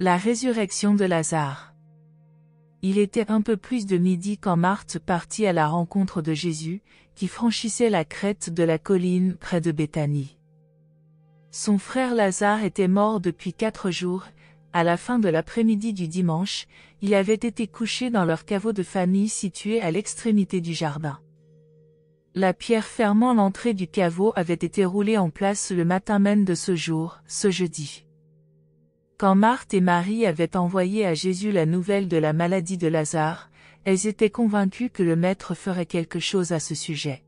La résurrection de Lazare. Il était un peu plus de midi quand Marthe partit à la rencontre de Jésus, qui franchissait la crête de la colline près de Béthanie. Son frère Lazare était mort depuis 4 jours. À la fin de l'après-midi du dimanche, il avait été couché dans leur caveau de famille situé à l'extrémité du jardin. La pierre fermant l'entrée du caveau avait été roulée en place le matin même de ce jour, ce jeudi. Quand Marthe et Marie avaient envoyé à Jésus la nouvelle de la maladie de Lazare, elles étaient convaincues que le Maître ferait quelque chose à ce sujet.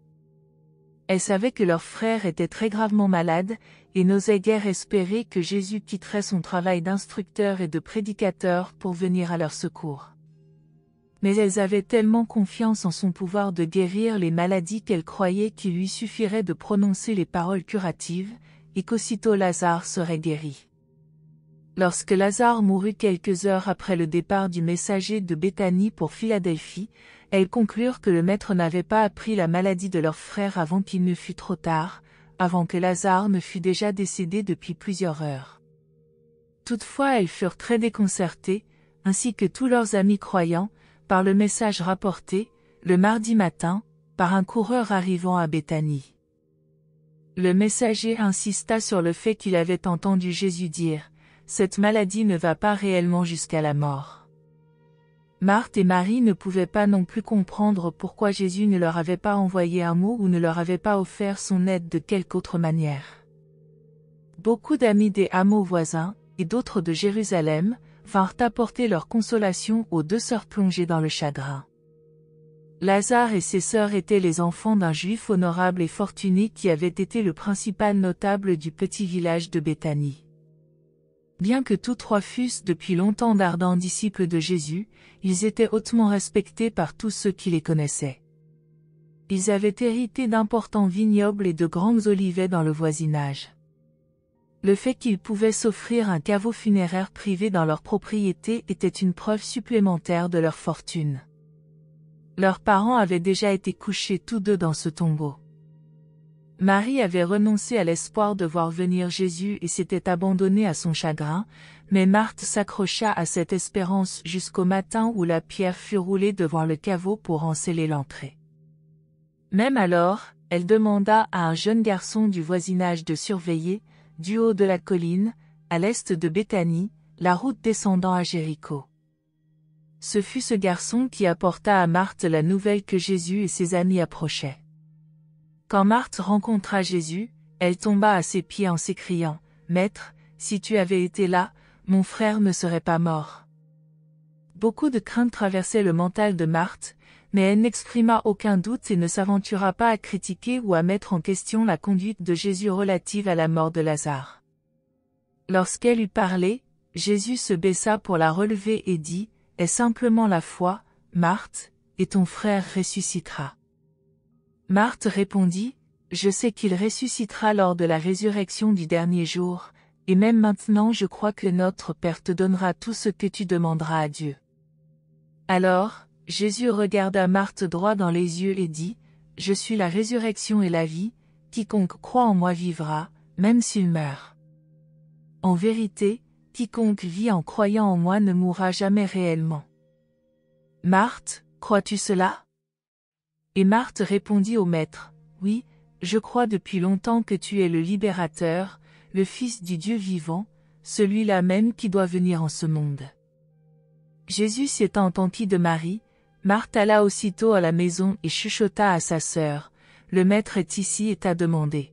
Elles savaient que leur frère était très gravement malade, et n'osaient guère espérer que Jésus quitterait son travail d'instructeur et de prédicateur pour venir à leur secours. Mais elles avaient tellement confiance en son pouvoir de guérir les maladies qu'elles croyaient qu'il lui suffirait de prononcer les paroles curatives, et qu'aussitôt Lazare serait guéri. Lorsque Lazare mourut quelques heures après le départ du messager de Béthanie pour Philadelphie, elles conclurent que le Maître n'avait pas appris la maladie de leur frère avant qu'il ne fût trop tard, avant que Lazare ne fût déjà décédé depuis plusieurs heures. Toutefois elles furent très déconcertées, ainsi que tous leurs amis croyants, par le message rapporté, le mardi matin, par un coureur arrivant à Béthanie. Le messager insista sur le fait qu'il avait entendu Jésus dire: cette maladie ne va pas réellement jusqu'à la mort. Marthe et Marie ne pouvaient pas non plus comprendre pourquoi Jésus ne leur avait pas envoyé un mot ou ne leur avait pas offert son aide de quelque autre manière. Beaucoup d'amis des hameaux voisins, et d'autres de Jérusalem, vinrent apporter leur consolation aux 2 sœurs plongées dans le chagrin. Lazare et ses sœurs étaient les enfants d'un juif honorable et fortuné qui avait été le principal notable du petit village de Béthanie. Bien que tous 3 fussent depuis longtemps d'ardents disciples de Jésus, ils étaient hautement respectés par tous ceux qui les connaissaient. Ils avaient hérité d'importants vignobles et de grands olivets dans le voisinage. Le fait qu'ils pouvaient s'offrir un caveau funéraire privé dans leur propriété était une preuve supplémentaire de leur fortune. Leurs parents avaient déjà été couchés tous 2 dans ce tombeau. Marie avait renoncé à l'espoir de voir venir Jésus et s'était abandonnée à son chagrin, mais Marthe s'accrocha à cette espérance jusqu'au matin où la pierre fut roulée devant le caveau pour en sceller l'entrée. Même alors, elle demanda à un jeune garçon du voisinage de surveiller, du haut de la colline, à l'est de Béthanie, la route descendant à Jéricho. Ce fut ce garçon qui apporta à Marthe la nouvelle que Jésus et ses amis approchaient. Quand Marthe rencontra Jésus, elle tomba à ses pieds en s'écriant: « Maître, si tu avais été là, mon frère ne serait pas mort. » Beaucoup de crainte traversait le mental de Marthe, mais elle n'exprima aucun doute et ne s'aventura pas à critiquer ou à mettre en question la conduite de Jésus relative à la mort de Lazare. Lorsqu'elle eut parlé, Jésus se baissa pour la relever et dit: « Aie simplement la foi, Marthe, et ton frère ressuscitera. » Marthe répondit: « Je sais qu'il ressuscitera lors de la résurrection du dernier jour, et même maintenant je crois que notre Père te donnera tout ce que tu demanderas à Dieu. » Alors, Jésus regarda Marthe droit dans les yeux et dit: « Je suis la résurrection et la vie, quiconque croit en moi vivra, même s'il meurt. En vérité, quiconque vit en croyant en moi ne mourra jamais réellement. Marthe, crois-tu cela ? » Et Marthe répondit au Maître: « Oui, je crois depuis longtemps que tu es le Libérateur, le Fils du Dieu vivant, celui-là même qui doit venir en ce monde. » Jésus s'étant enquis de Marie, Marthe alla aussitôt à la maison et chuchota à sa sœur: « Le Maître est ici et t'a demandé. »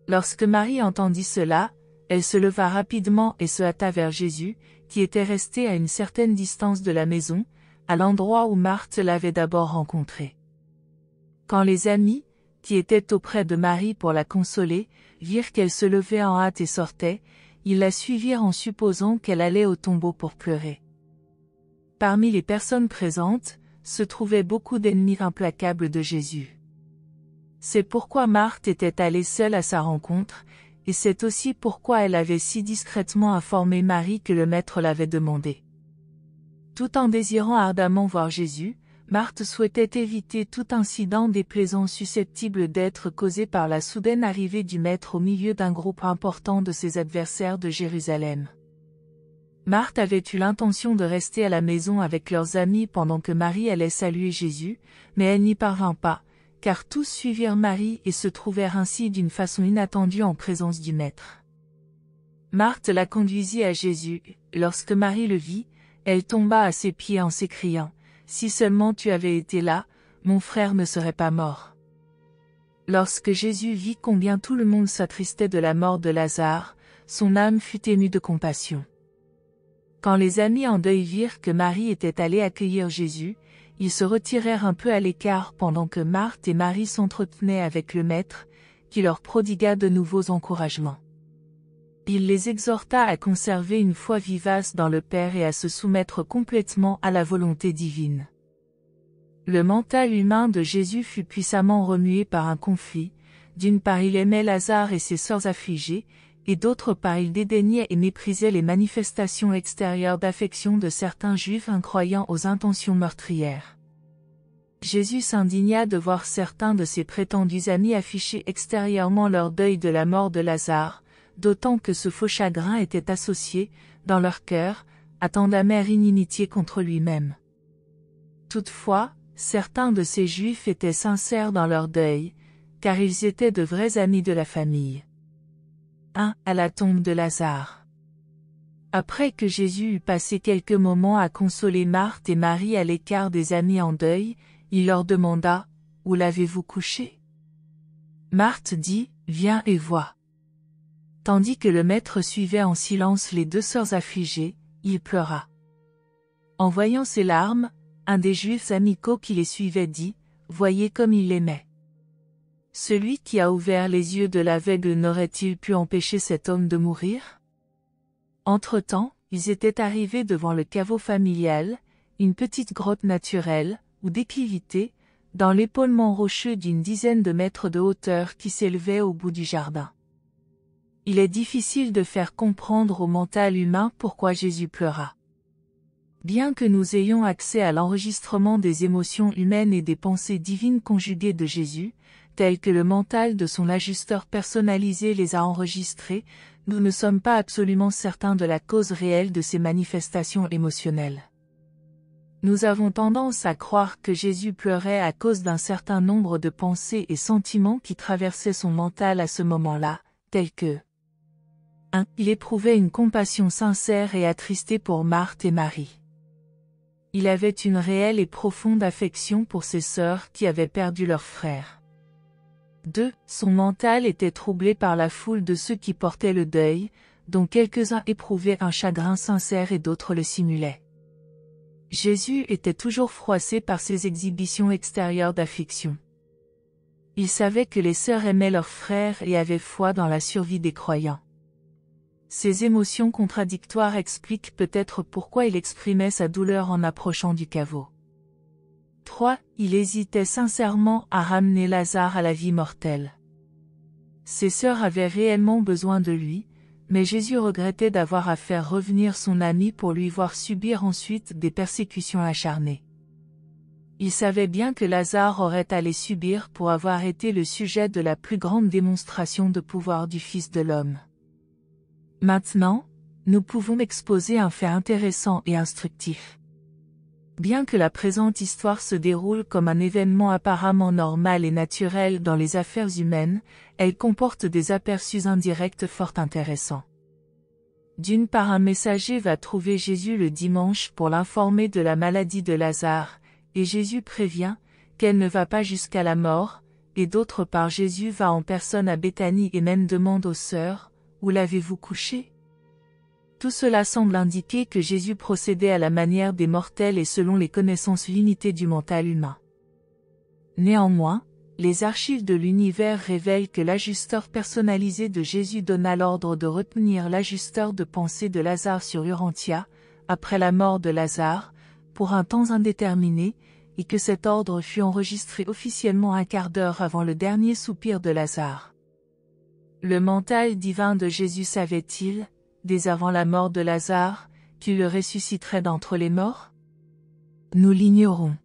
Lorsque Marie entendit cela, elle se leva rapidement et se hâta vers Jésus, qui était resté à une certaine distance de la maison, à l'endroit où Marthe l'avait d'abord rencontré. Quand les amis, qui étaient auprès de Marie pour la consoler, virent qu'elle se levait en hâte et sortait, ils la suivirent en supposant qu'elle allait au tombeau pour pleurer. Parmi les personnes présentes, se trouvaient beaucoup d'ennemis implacables de Jésus. C'est pourquoi Marthe était allée seule à sa rencontre, et c'est aussi pourquoi elle avait si discrètement informé Marie que le Maître l'avait demandé. Tout en désirant ardemment voir Jésus, Marthe souhaitait éviter tout incident déplaisant susceptible d'être causé par la soudaine arrivée du Maître au milieu d'un groupe important de ses adversaires de Jérusalem. Marthe avait eu l'intention de rester à la maison avec leurs amis pendant que Marie allait saluer Jésus, mais elle n'y parvint pas, car tous suivirent Marie et se trouvèrent ainsi d'une façon inattendue en présence du Maître. Marthe la conduisit à Jésus. Lorsque Marie le vit, elle tomba à ses pieds en s'écriant « Si seulement tu avais été là, mon frère ne serait pas mort. » Lorsque Jésus vit combien tout le monde s'attristait de la mort de Lazare, son âme fut émue de compassion. Quand les amis en deuil virent que Marie était allée accueillir Jésus, ils se retirèrent un peu à l'écart pendant que Marthe et Marie s'entretenaient avec le Maître, qui leur prodigua de nouveaux encouragements. Il les exhorta à conserver une foi vivace dans le Père et à se soumettre complètement à la volonté divine. Le mental humain de Jésus fut puissamment remué par un conflit. D'une part il aimait Lazare et ses sœurs affligées, et d'autre part il dédaignait et méprisait les manifestations extérieures d'affection de certains Juifs incroyants aux intentions meurtrières. Jésus s'indigna de voir certains de ses prétendus amis afficher extérieurement leur deuil de la mort de Lazare, d'autant que ce faux chagrin était associé, dans leur cœur, à tant d'amère inimitié contre lui-même. Toutefois, certains de ces Juifs étaient sincères dans leur deuil, car ils étaient de vrais amis de la famille. 1. À la tombe de Lazare. Après que Jésus eut passé quelques moments à consoler Marthe et Marie à l'écart des amis en deuil, il leur demanda « Où l'avez-vous couché ?» Marthe dit « Viens et vois. » Tandis que le Maître suivait en silence les deux sœurs affligées, il pleura. En voyant ses larmes, un des Juifs amicaux qui les suivait dit « Voyez comme il l'aimait. » Celui qui a ouvert les yeux de l'aveugle n'aurait-il pu empêcher cet homme de mourir? Entre-temps, ils étaient arrivés devant le caveau familial, une petite grotte naturelle, ou déclivité, dans l'épaulement rocheux d'une dizaine de mètres de hauteur qui s'élevait au bout du jardin. Il est difficile de faire comprendre au mental humain pourquoi Jésus pleura. Bien que nous ayons accès à l'enregistrement des émotions humaines et des pensées divines conjuguées de Jésus, telles que le mental de son ajusteur personnalisé les a enregistrées, nous ne sommes pas absolument certains de la cause réelle de ces manifestations émotionnelles. Nous avons tendance à croire que Jésus pleurait à cause d'un certain nombre de pensées et sentiments qui traversaient son mental à ce moment-là, tels que 1. Il éprouvait une compassion sincère et attristée pour Marthe et Marie. Il avait une réelle et profonde affection pour ses sœurs qui avaient perdu leur frère. 2. Son mental était troublé par la foule de ceux qui portaient le deuil, dont quelques-uns éprouvaient un chagrin sincère et d'autres le simulaient. Jésus était toujours froissé par ces exhibitions extérieures d'affliction. Il savait que les sœurs aimaient leurs frères et avaient foi dans la survie des croyants. Ces émotions contradictoires expliquent peut-être pourquoi il exprimait sa douleur en approchant du caveau. 3. Il hésitait sincèrement à ramener Lazare à la vie mortelle. Ses sœurs avaient réellement besoin de lui, mais Jésus regrettait d'avoir à faire revenir son ami pour lui voir subir ensuite des persécutions acharnées. Il savait bien que Lazare aurait à les subir pour avoir été le sujet de la plus grande démonstration de pouvoir du Fils de l'homme. Maintenant, nous pouvons exposer un fait intéressant et instructif. Bien que la présente histoire se déroule comme un événement apparemment normal et naturel dans les affaires humaines, elle comporte des aperçus indirects fort intéressants. D'une part, un messager va trouver Jésus le dimanche pour l'informer de la maladie de Lazare, et Jésus prévient qu'elle ne va pas jusqu'à la mort, et d'autre part Jésus va en personne à Béthanie et même demande aux sœurs, « Où l'avez-vous couché ?» Tout cela semble indiquer que Jésus procédait à la manière des mortels et selon les connaissances limitées du mental humain. Néanmoins, les archives de l'univers révèlent que l'ajusteur personnalisé de Jésus donna l'ordre de retenir l'ajusteur de pensée de Lazare sur Urantia, après la mort de Lazare, pour un temps indéterminé, et que cet ordre fut enregistré officiellement un quart d'heure avant le dernier soupir de Lazare. Le mental divin de Jésus savait-il, dès avant la mort de Lazare, qu'il le ressusciterait d'entre les morts? Nous l'ignorons.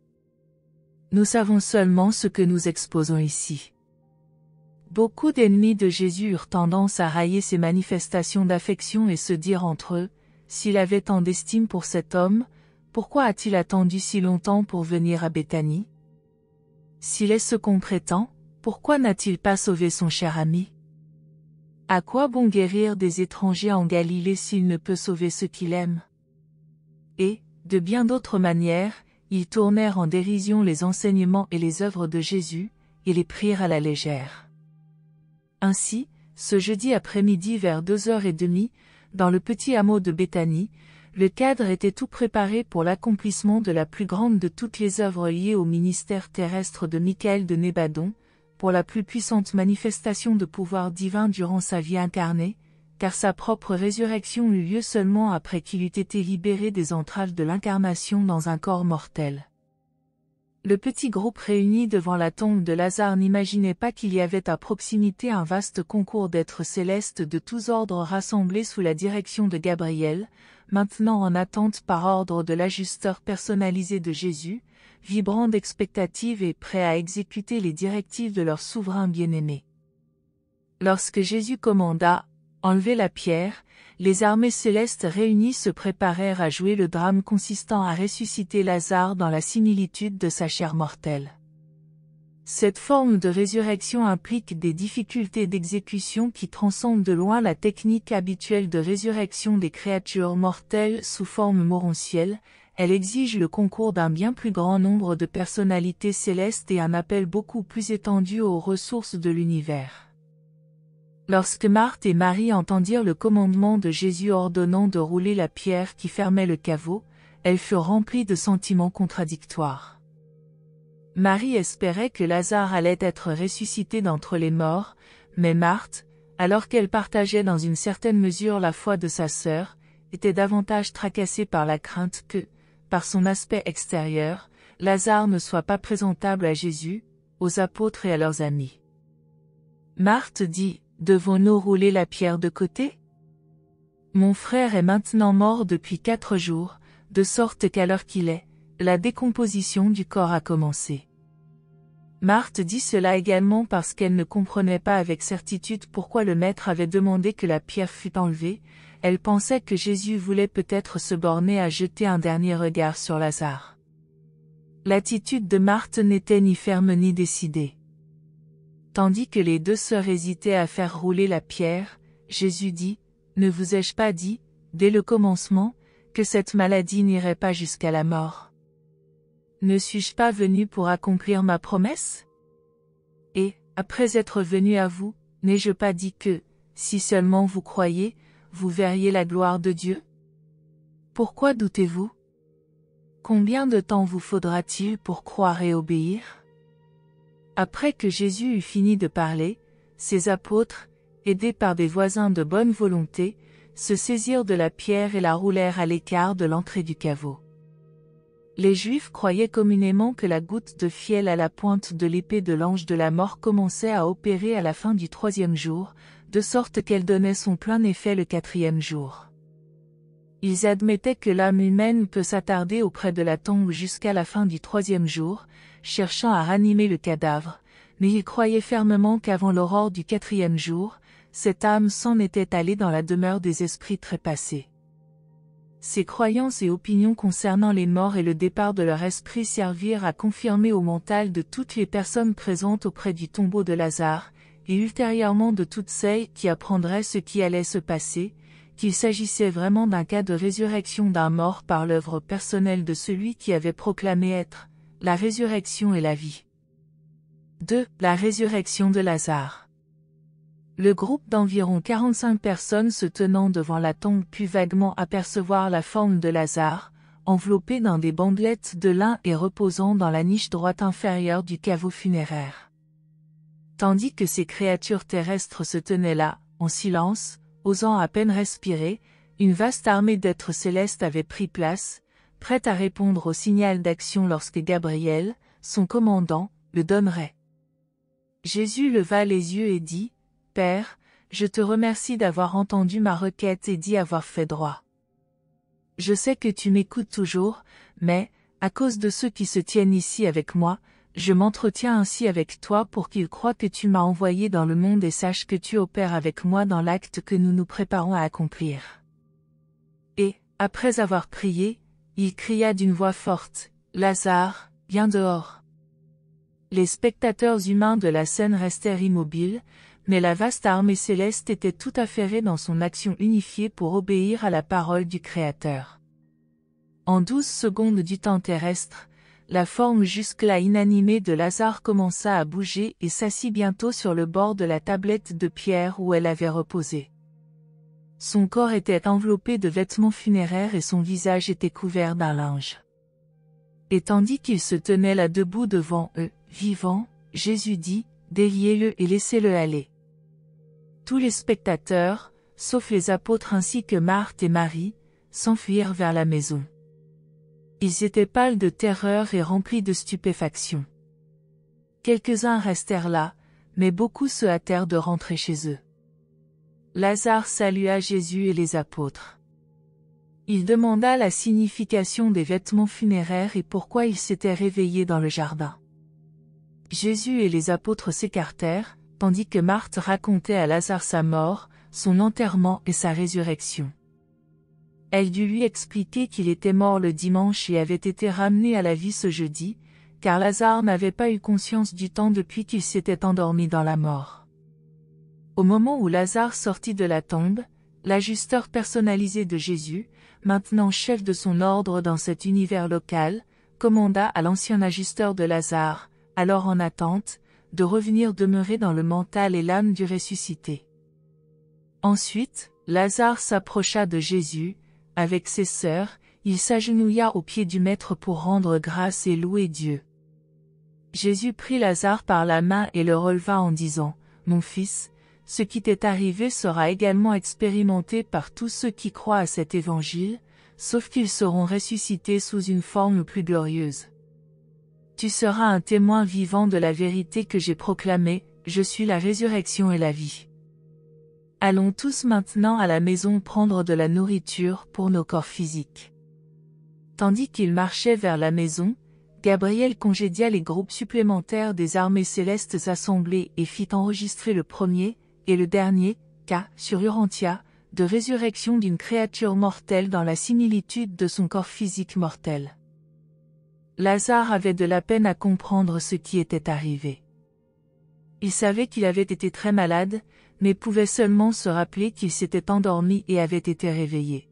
Nous savons seulement ce que nous exposons ici. Beaucoup d'ennemis de Jésus eurent tendance à railler ces manifestations d'affection et se dire entre eux, s'il avait tant d'estime pour cet homme, pourquoi a-t-il attendu si longtemps pour venir à Béthanie? S'il est ce qu'on prétend, pourquoi n'a-t-il pas sauvé son cher ami? À quoi bon guérir des étrangers en Galilée s'il ne peut sauver ceux qu'il aime? Et, de bien d'autres manières, ils tournèrent en dérision les enseignements et les œuvres de Jésus, et les prirent à la légère. Ainsi, ce jeudi après-midi vers 2h30, dans le petit hameau de Béthanie, le cadre était tout préparé pour l'accomplissement de la plus grande de toutes les œuvres liées au ministère terrestre de Michael de Nébadon, pour la plus puissante manifestation de pouvoir divin durant sa vie incarnée, car sa propre résurrection eut lieu seulement après qu'il eût été libéré des entraves de l'incarnation dans un corps mortel. Le petit groupe réuni devant la tombe de Lazare n'imaginait pas qu'il y avait à proximité un vaste concours d'êtres célestes de tous ordres rassemblés sous la direction de Gabriel, maintenant en attente par ordre de l'ajusteur personnalisé de Jésus, vibrant d'expectative et prêt à exécuter les directives de leur souverain bien-aimé. Lorsque Jésus commanda « Enlevez la pierre », les armées célestes réunies se préparèrent à jouer le drame consistant à ressusciter Lazare dans la similitude de sa chair mortelle. Cette forme de résurrection implique des difficultés d'exécution qui transcendent de loin la technique habituelle de résurrection des créatures mortelles sous forme morontielle. Elle exige le concours d'un bien plus grand nombre de personnalités célestes et un appel beaucoup plus étendu aux ressources de l'univers. Lorsque Marthe et Marie entendirent le commandement de Jésus ordonnant de rouler la pierre qui fermait le caveau, elles furent remplies de sentiments contradictoires. Marie espérait que Lazare allait être ressuscité d'entre les morts, mais Marthe, alors qu'elle partageait dans une certaine mesure la foi de sa sœur, était davantage tracassée par la crainte que, par son aspect extérieur, Lazare ne soit pas présentable à Jésus, aux apôtres et à leurs amis. Marthe dit: Devons-nous rouler la pierre de côté? Mon frère est maintenant mort depuis 4 jours, de sorte qu'à l'heure qu'il est, la décomposition du corps a commencé. Marthe dit cela également parce qu'elle ne comprenait pas avec certitude pourquoi le Maître avait demandé que la pierre fût enlevée. Elle pensait que Jésus voulait peut-être se borner à jeter un dernier regard sur Lazare. L'attitude de Marthe n'était ni ferme ni décidée. Tandis que les 2 sœurs hésitaient à faire rouler la pierre, Jésus dit: Ne vous ai-je pas dit, dès le commencement, que cette maladie n'irait pas jusqu'à la mort? Ne suis-je pas venu pour accomplir ma promesse? Et, après être venu à vous, n'ai-je pas dit que, si seulement vous croyez, vous verriez la gloire de Dieu? Pourquoi doutez-vous? Combien de temps vous faudra-t-il pour croire et obéir? Après que Jésus eut fini de parler, ses apôtres, aidés par des voisins de bonne volonté, se saisirent de la pierre et la roulèrent à l'écart de l'entrée du caveau. Les Juifs croyaient communément que la goutte de fiel à la pointe de l'épée de l'ange de la mort commençait à opérer à la fin du 3e jour, de sorte qu'elle donnait son plein effet le 4e jour. Ils admettaient que l'âme humaine peut s'attarder auprès de la tombe jusqu'à la fin du 3e jour, cherchant à ranimer le cadavre, mais ils croyaient fermement qu'avant l'aurore du 4e jour, cette âme s'en était allée dans la demeure des esprits trépassés. Ces croyances et opinions concernant les morts et le départ de leur esprit servirent à confirmer au mental de toutes les personnes présentes auprès du tombeau de Lazare, et ultérieurement de toutes celles qui apprendraient ce qui allait se passer, qu'il s'agissait vraiment d'un cas de résurrection d'un mort par l'œuvre personnelle de celui qui avait proclamé être la résurrection et la vie. 2. La résurrection de Lazare. Le groupe d'environ 45 personnes se tenant devant la tombe put vaguement apercevoir la forme de Lazare, enveloppé dans des bandelettes de lin et reposant dans la niche droite inférieure du caveau funéraire. Tandis que ces créatures terrestres se tenaient là, en silence, osant à peine respirer, une vaste armée d'êtres célestes avait pris place, prête à répondre au signal d'action lorsque Gabriel, son commandant, le donnerait. Jésus leva les yeux et dit: Père, je te remercie d'avoir entendu ma requête et d'y avoir fait droit. Je sais que tu m'écoutes toujours, mais, à cause de ceux qui se tiennent ici avec moi, je m'entretiens ainsi avec toi pour qu'ils croient que tu m'as envoyé dans le monde et sachent que tu opères avec moi dans l'acte que nous nous préparons à accomplir. Et, Après avoir prié, il cria d'une voix forte, « Lazare, viens dehors !» Les spectateurs humains de la scène restèrent immobiles, mais la vaste armée céleste était tout affairée dans son action unifiée pour obéir à la parole du Créateur. En 12 secondes du temps terrestre, la forme jusque-là inanimée de Lazare commença à bouger et s'assit bientôt sur le bord de la tablette de pierre où elle avait reposé. Son corps était enveloppé de vêtements funéraires et son visage était couvert d'un linge. Et tandis qu'il se tenait là debout devant eux, vivant, Jésus dit, « Déliez-le et laissez-le aller. » Tous les spectateurs, sauf les apôtres ainsi que Marthe et Marie, s'enfuirent vers la maison. Ils étaient pâles de terreur et remplis de stupéfaction. Quelques-uns restèrent là, mais beaucoup se hâtèrent de rentrer chez eux. Lazare salua Jésus et les apôtres. Il demanda la signification des vêtements funéraires et pourquoi ils s'étaient réveillés dans le jardin. Jésus et les apôtres s'écartèrent, tandis que Marthe racontait à Lazare sa mort, son enterrement et sa résurrection. Elle dut lui expliquer qu'il était mort le dimanche et avait été ramené à la vie ce jeudi, car Lazare n'avait pas eu conscience du temps depuis qu'il s'était endormi dans la mort. Au moment où Lazare sortit de la tombe, l'ajusteur personnalisé de Jésus, maintenant chef de son ordre dans cet univers local, commanda à l'ancien ajusteur de Lazare, alors en attente, de revenir demeurer dans le mental et l'âme du ressuscité. Ensuite, Lazare s'approcha de Jésus. Avec ses sœurs, il s'agenouilla aux pieds du Maître pour rendre grâce et louer Dieu. Jésus prit Lazare par la main et le releva en disant, « Mon fils, ce qui t'est arrivé sera également expérimenté par tous ceux qui croient à cet évangile, sauf qu'ils seront ressuscités sous une forme plus glorieuse. Tu seras un témoin vivant de la vérité que j'ai proclamée, je suis la résurrection et la vie. Allons tous maintenant à la maison prendre de la nourriture pour nos corps physiques. » Tandis qu'ils marchaient vers la maison, Gabriel congédia les groupes supplémentaires des armées célestes assemblées et fit enregistrer le premier et le dernier cas sur Urantia de résurrection d'une créature mortelle dans la similitude de son corps physique mortel. Lazare avait de la peine à comprendre ce qui était arrivé. Il savait qu'il avait été très malade, mais pouvait seulement se rappeler qu'il s'était endormi et avait été réveillé.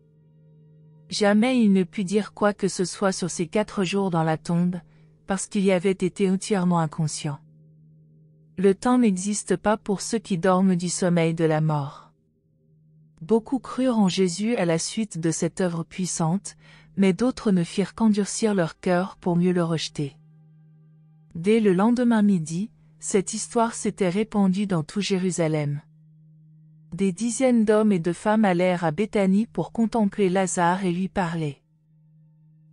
Jamais il ne put dire quoi que ce soit sur ces 4 jours dans la tombe, parce qu'il y avait été entièrement inconscient. Le temps n'existe pas pour ceux qui dorment du sommeil de la mort. Beaucoup crurent en Jésus à la suite de cette œuvre puissante, mais d'autres ne firent qu'endurcir leur cœur pour mieux le rejeter. Dès le lendemain midi, cette histoire s'était répandue dans tout Jérusalem. Des dizaines d'hommes et de femmes allèrent à Béthanie pour contempler Lazare et lui parler.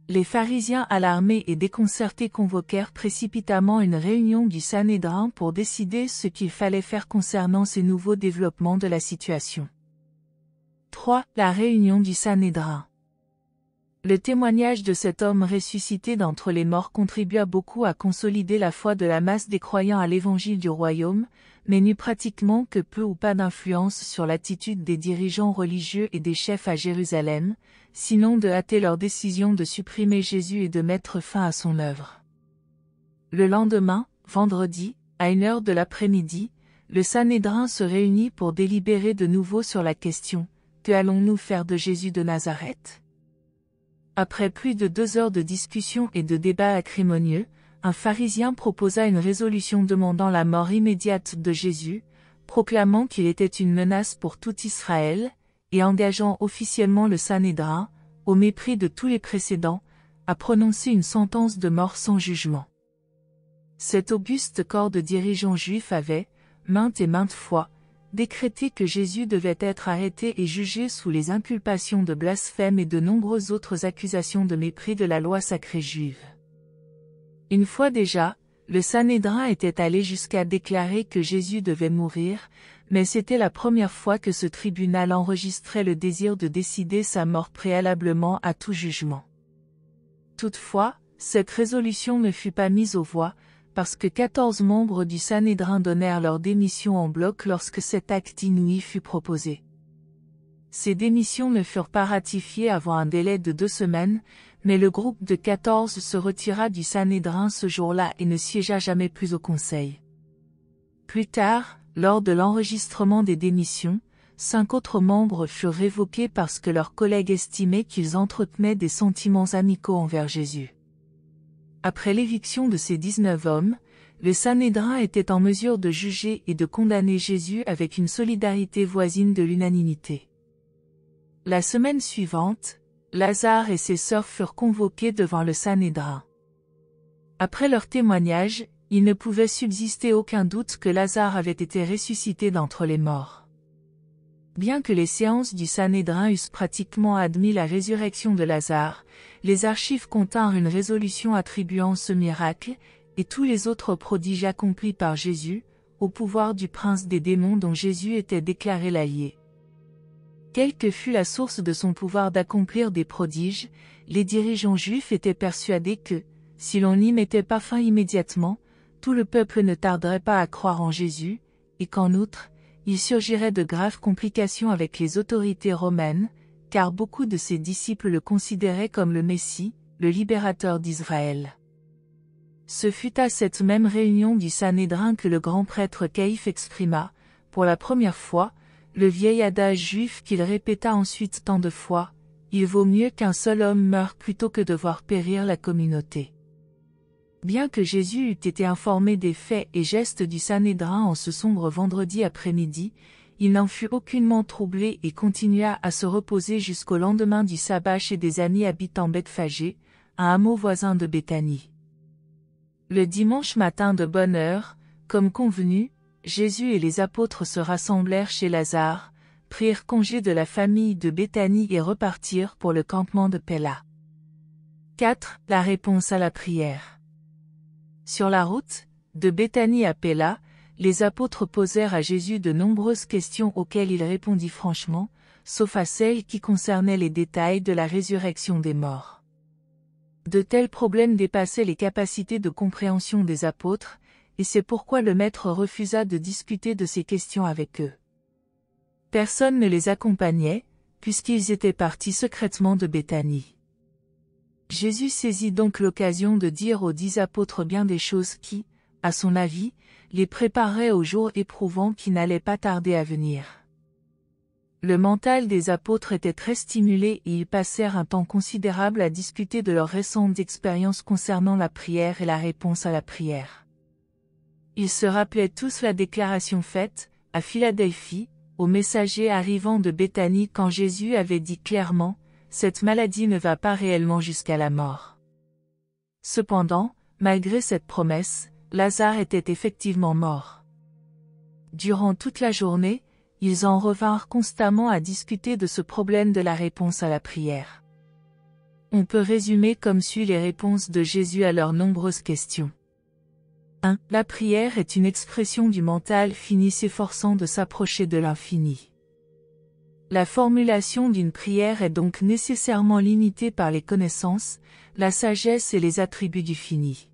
Les pharisiens alarmés et déconcertés convoquèrent précipitamment une réunion du Sanhédrin pour décider ce qu'il fallait faire concernant ces nouveaux développements de la situation. 3. La réunion du Sanhédrin. Le témoignage de cet homme ressuscité d'entre les morts contribua beaucoup à consolider la foi de la masse des croyants à l'évangile du royaume, mais n'eut pratiquement que peu ou pas d'influence sur l'attitude des dirigeants religieux et des chefs à Jérusalem, sinon de hâter leur décision de supprimer Jésus et de mettre fin à son œuvre. Le lendemain, vendredi, à 1h de l'après-midi, le Sanhédrin se réunit pour délibérer de nouveau sur la question « Que allons-nous faire de Jésus de Nazareth ?» Après plus de 2 heures de discussion et de débats acrimonieux, un pharisien proposa une résolution demandant la mort immédiate de Jésus, proclamant qu'il était une menace pour tout Israël, et engageant officiellement le Sanhédrin, au mépris de tous les précédents, à prononcer une sentence de mort sans jugement. Cet auguste corps de dirigeants juifs avait, maintes et maintes fois, décrété que Jésus devait être arrêté et jugé sous les inculpations de blasphème et de nombreuses autres accusations de mépris de la loi sacrée juive. Une fois déjà, le Sanhédrin était allé jusqu'à déclarer que Jésus devait mourir, mais c'était la première fois que ce tribunal enregistrait le désir de décider sa mort préalablement à tout jugement. Toutefois, cette résolution ne fut pas mise aux voix, parce que 14 membres du Sanhédrin donnèrent leur démission en bloc lorsque cet acte inouï fut proposé. Ces démissions ne furent pas ratifiées avant un délai de 2 semaines, mais le groupe de 14 se retira du Sanhédrin ce jour-là et ne siégea jamais plus au conseil. Plus tard, lors de l'enregistrement des démissions, 5 autres membres furent révoqués parce que leurs collègues estimaient qu'ils entretenaient des sentiments amicaux envers Jésus. Après l'éviction de ces 19 hommes, le Sanhédrin était en mesure de juger et de condamner Jésus avec une solidarité voisine de l'unanimité. La semaine suivante, Lazare et ses sœurs furent convoqués devant le Sanhédrin. Après leur témoignage, il ne pouvait subsister aucun doute que Lazare avait été ressuscité d'entre les morts. Bien que les séances du Sanhédrin eussent pratiquement admis la résurrection de Lazare, les archives continrent une résolution attribuant ce miracle, et tous les autres prodiges accomplis par Jésus, au pouvoir du prince des démons dont Jésus était déclaré l'allié. Quelle que fût la source de son pouvoir d'accomplir des prodiges, les dirigeants juifs étaient persuadés que, si l'on n'y mettait pas fin immédiatement, tout le peuple ne tarderait pas à croire en Jésus, et qu'en outre, il surgirait de graves complications avec les autorités romaines, car beaucoup de ses disciples le considéraient comme le Messie, le libérateur d'Israël. Ce fut à cette même réunion du Sanhédrin que le grand prêtre Caïphe exprima, pour la première fois, le vieil adage juif qu'il répéta ensuite tant de fois, « Il vaut mieux qu'un seul homme meure plutôt que de voir périr la communauté ». Bien que Jésus eût été informé des faits et gestes du Sanhédrin en ce sombre vendredi après-midi, il n'en fut aucunement troublé et continua à se reposer jusqu'au lendemain du sabbat chez des amis habitant Bethphagée, un hameau voisin de Béthanie. Le dimanche matin de bonne heure, comme convenu, Jésus et les apôtres se rassemblèrent chez Lazare, prirent congé de la famille de Béthanie et repartirent pour le campement de Péla. 4. La réponse à la prière. Sur la route, de Béthanie à Péla, les apôtres posèrent à Jésus de nombreuses questions auxquelles il répondit franchement, sauf à celles qui concernaient les détails de la résurrection des morts. De tels problèmes dépassaient les capacités de compréhension des apôtres, et c'est pourquoi le Maître refusa de discuter de ces questions avec eux. Personne ne les accompagnait, puisqu'ils étaient partis secrètement de Béthanie. Jésus saisit donc l'occasion de dire aux 10 apôtres bien des choses qui, à son avis, les préparaient au jour éprouvant qui n'allait pas tarder à venir. Le mental des apôtres était très stimulé et ils passèrent un temps considérable à discuter de leurs récentes expériences concernant la prière et la réponse à la prière. Ils se rappelaient tous la déclaration faite, à Philadelphie, aux messagers arrivant de Béthanie quand Jésus avait dit clairement, « Cette maladie ne va pas réellement jusqu'à la mort ». Cependant, malgré cette promesse, Lazare était effectivement mort. Durant toute la journée, ils en revinrent constamment à discuter de ce problème de la réponse à la prière. On peut résumer comme suit les réponses de Jésus à leurs nombreuses questions. 1. La prière est une expression du mental fini s'efforçant de s'approcher de l'infini. La formulation d'une prière est donc nécessairement limitée par les connaissances, la sagesse et les attributs du fini.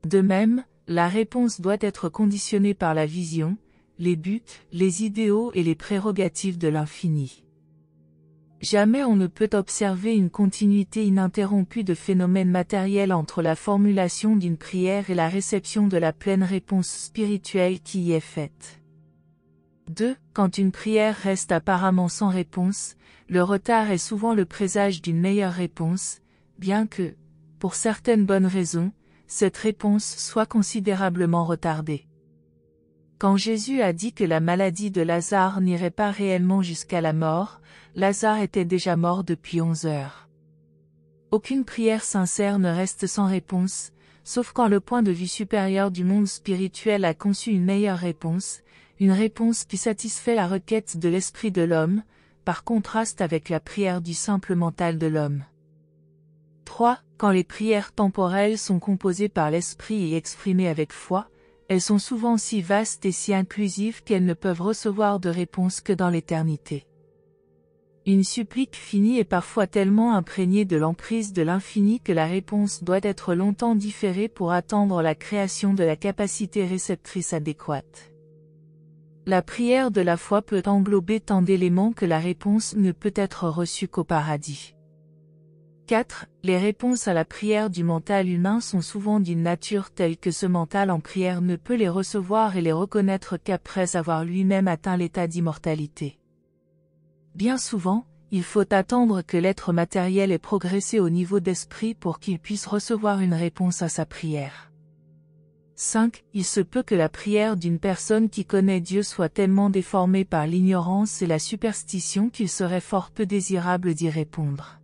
De même, la réponse doit être conditionnée par la vision, les buts, les idéaux et les prérogatives de l'infini. Jamais on ne peut observer une continuité ininterrompue de phénomènes matériels entre la formulation d'une prière et la réception de la pleine réponse spirituelle qui y est faite. 2. Quand une prière reste apparemment sans réponse, le retard est souvent le présage d'une meilleure réponse, bien que, pour certaines bonnes raisons, cette réponse soit considérablement retardée. Quand Jésus a dit que la maladie de Lazare n'irait pas réellement jusqu'à la mort, Lazare était déjà mort depuis 11 heures. Aucune prière sincère ne reste sans réponse, sauf quand le point de vue supérieur du monde spirituel a conçu une meilleure réponse, une réponse qui satisfait la requête de l'esprit de l'homme, par contraste avec la prière du simple mental de l'homme. 3. Quand les prières temporelles sont composées par l'esprit et exprimées avec foi, elles sont souvent si vastes et si inclusives qu'elles ne peuvent recevoir de réponse que dans l'éternité. Une supplique finie est parfois tellement imprégnée de l'emprise de l'infini que la réponse doit être longtemps différée pour attendre la création de la capacité réceptrice adéquate. La prière de la foi peut englober tant d'éléments que la réponse ne peut être reçue qu'au paradis. 4. Les réponses à la prière du mental humain sont souvent d'une nature telle que ce mental en prière ne peut les recevoir et les reconnaître qu'après avoir lui-même atteint l'état d'immortalité. Bien souvent, il faut attendre que l'être matériel ait progressé au niveau d'esprit pour qu'il puisse recevoir une réponse à sa prière. 5. Il se peut que la prière d'une personne qui connaît Dieu soit tellement déformée par l'ignorance et la superstition qu'il serait fort peu désirable d'y répondre.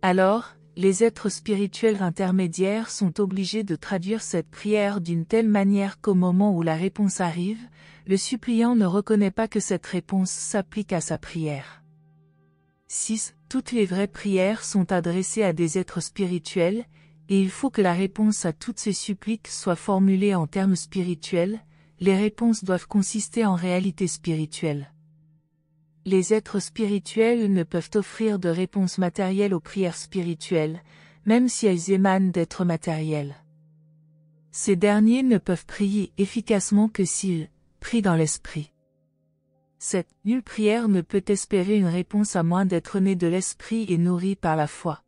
Alors, les êtres spirituels intermédiaires sont obligés de traduire cette prière d'une telle manière qu'au moment où la réponse arrive, le suppliant ne reconnaît pas que cette réponse s'applique à sa prière. 6. Toutes les vraies prières sont adressées à des êtres spirituels, et il faut que la réponse à toutes ces suppliques soit formulée en termes spirituels, les réponses doivent consister en réalité spirituelle. Les êtres spirituels ne peuvent offrir de réponse matérielle aux prières spirituelles, même si elles émanent d'êtres matériels. Ces derniers ne peuvent prier efficacement que s'ils prient dans l'esprit. Cette nulle prière ne peut espérer une réponse à moins d'être née de l'esprit et nourrie par la foi.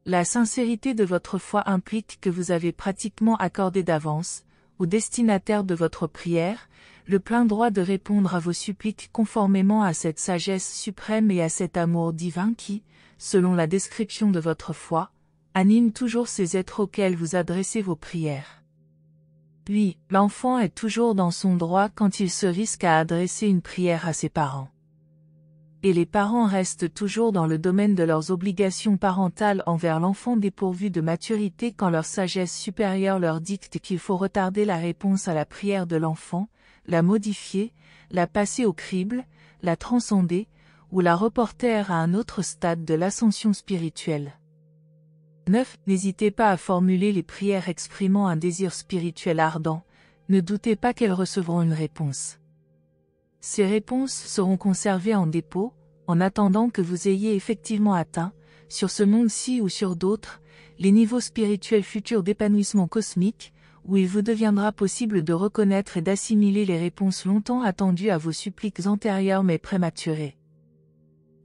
La sincérité de votre foi implique que vous avez pratiquement accordé d'avance, au destinataire de votre prière, le plein droit de répondre à vos suppliques conformément à cette sagesse suprême et à cet amour divin qui, selon la description de votre foi, anime toujours ces êtres auxquels vous adressez vos prières. Puis, l'enfant est toujours dans son droit quand il se risque à adresser une prière à ses parents. Et les parents restent toujours dans le domaine de leurs obligations parentales envers l'enfant dépourvu de maturité quand leur sagesse supérieure leur dicte qu'il faut retarder la réponse à la prière de l'enfant, la modifier, la passer au crible, la transcender, ou la reporter à un autre stade de l'ascension spirituelle. 9. N'hésitez pas à formuler les prières exprimant un désir spirituel ardent, ne doutez pas qu'elles recevront une réponse. Ces réponses seront conservées en dépôt, en attendant que vous ayez effectivement atteint, sur ce monde-ci ou sur d'autres, les niveaux spirituels futurs d'épanouissement cosmique, où il vous deviendra possible de reconnaître et d'assimiler les réponses longtemps attendues à vos suppliques antérieures mais prématurées.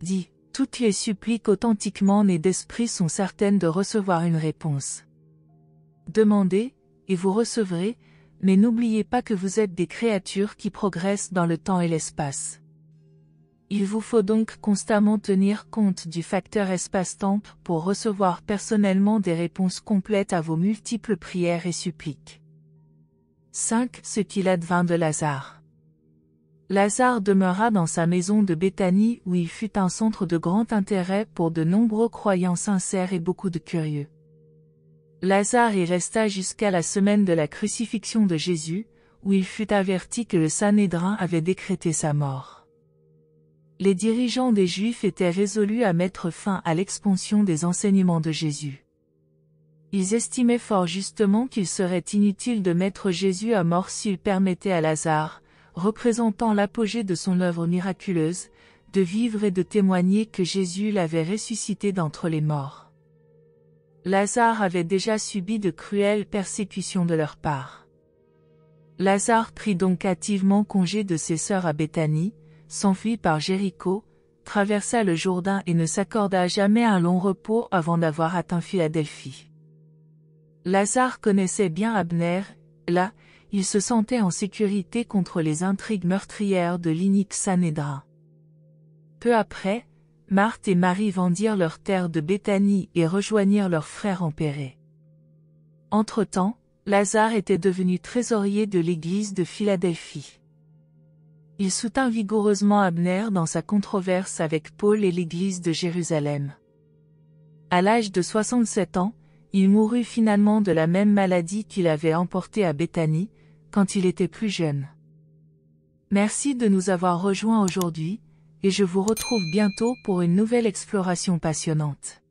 10. Toutes les suppliques authentiquement nées d'esprit sont certaines de recevoir une réponse. Demandez, et vous recevrez, mais n'oubliez pas que vous êtes des créatures qui progressent dans le temps et l'espace. Il vous faut donc constamment tenir compte du facteur espace-temps pour recevoir personnellement des réponses complètes à vos multiples prières et suppliques. 5. Ce qu'il advint de Lazare. Lazare demeura dans sa maison de Béthanie où il fut un centre de grand intérêt pour de nombreux croyants sincères et beaucoup de curieux. Lazare y resta jusqu'à la semaine de la crucifixion de Jésus, où il fut averti que le Sanhédrin avait décrété sa mort. Les dirigeants des Juifs étaient résolus à mettre fin à l'expansion des enseignements de Jésus. Ils estimaient fort justement qu'il serait inutile de mettre Jésus à mort s'il permettait à Lazare, représentant l'apogée de son œuvre miraculeuse, de vivre et de témoigner que Jésus l'avait ressuscité d'entre les morts. Lazare avait déjà subi de cruelles persécutions de leur part. Lazare prit donc hâtivement congé de ses sœurs à Béthanie, s'enfuit par Jéricho, traversa le Jourdain et ne s'accorda jamais un long repos avant d'avoir atteint Philadelphie. Lazare connaissait bien Abner, là, il se sentait en sécurité contre les intrigues meurtrières de l'inique Sanhédrin. Peu après, Marthe et Marie vendirent leur terre de Béthanie et rejoignirent leurs frères en Pérée. Entre-temps, Lazare était devenu trésorier de l'église de Philadelphie. Il soutint vigoureusement Abner dans sa controverse avec Paul et l'église de Jérusalem. À l'âge de 67 ans, il mourut finalement de la même maladie qu'il avait emportée à Béthanie, quand il était plus jeune. Merci de nous avoir rejoints aujourd'hui, et je vous retrouve bientôt pour une nouvelle exploration passionnante.